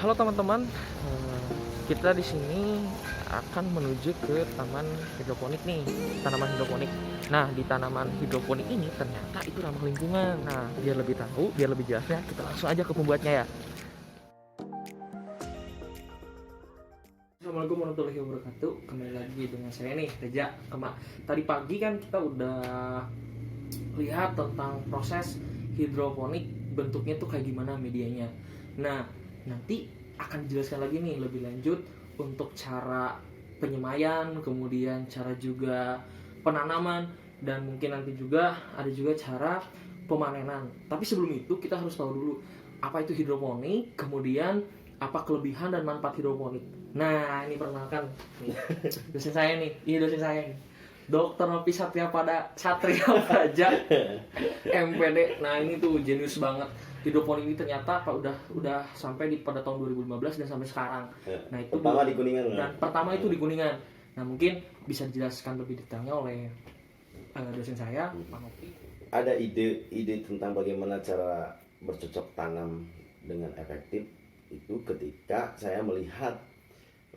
Halo teman-teman, kita di sini akan menuju ke taman hidroponik nih, tanaman hidroponik. Nah, di tanaman hidroponik ini ternyata itu ramah lingkungan. Nah, biar lebih tahu, biar lebih jelasnya, kita langsung aja ke pembuatnya ya. Assalamualaikum warahmatullahi wabarakatuh. Kembali lagi dengan saya nih, Reja. Tadi pagi kan kita udah lihat tentang proses hidroponik, bentuknya tuh kayak gimana medianya. Nah, nanti akan dijelaskan lagi nih lebih lanjut untuk cara penyemaian, kemudian cara juga penanaman, dan mungkin nanti juga ada juga cara pemanenan. Tapi sebelum itu kita harus tahu dulu apa itu hidroponik, kemudian apa kelebihan dan manfaat hidroponik. Nah, ini perkenalkan nih, dosen saya nih, dosen saya nih. Dokter Nopi Satria Praja MPD. Nah, ini tuh jenius banget. Hidroponik ini ternyata udah sampai pada tahun 2015 dan sampai sekarang. Nah, itu pertama di Kuningan. Dan pertama itu di Kuningan. Nah, mungkin bisa dijelaskan lebih detailnya oleh dosen saya, Pak Nopi. Ada ide tentang bagaimana cara bercocok tanam dengan efektif itu ketika saya melihat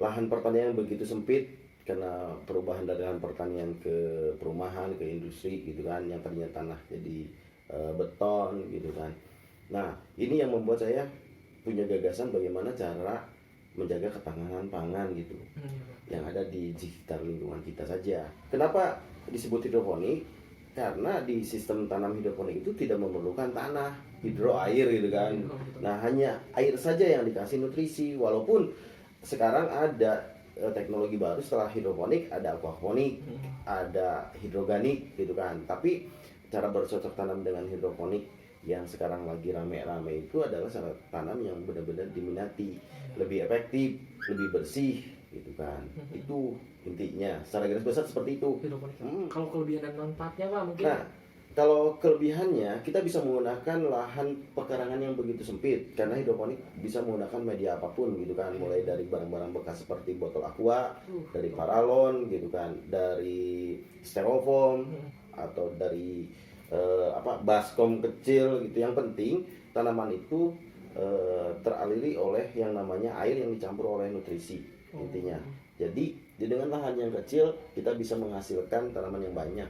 lahan pertanian begitu sempit karena perubahan dari lahan pertanian ke perumahan, ke industri gitu kan, yang tadinya tanah jadi beton gitu kan. Nah, ini yang membuat saya punya gagasan bagaimana cara menjaga ketahanan pangan gitu, yang ada di sekitar lingkungan kita saja. Kenapa disebut hidroponik? Karena di sistem tanam hidroponik itu tidak memerlukan tanah, hidro air gitu kan. Nah, hanya air saja yang dikasih nutrisi. Walaupun sekarang ada teknologi baru setelah hidroponik, ada aquaponik, ada hidroganik gitu kan. Tapi cara bercocok tanam dengan hidroponik yang sekarang lagi rame-rame itu adalah cara tanam yang benar-benar diminati, lebih efektif, lebih bersih gitu kan. Itu intinya secara garis besar seperti itu. Kalau kelebihan dan manfaatnya Pak mungkin. Nah, kalau kelebihannya kita bisa menggunakan lahan pekarangan yang begitu sempit karena hidroponik bisa menggunakan media apapun gitu kan, mulai dari barang-barang bekas seperti botol aqua, dari paralon gitu kan, dari styrofoam atau dari baskom kecil gitu. Yang penting tanaman itu teraliri oleh yang namanya air yang dicampur oleh nutrisi intinya. Jadi dengan lahan yang kecil kita bisa menghasilkan tanaman yang banyak.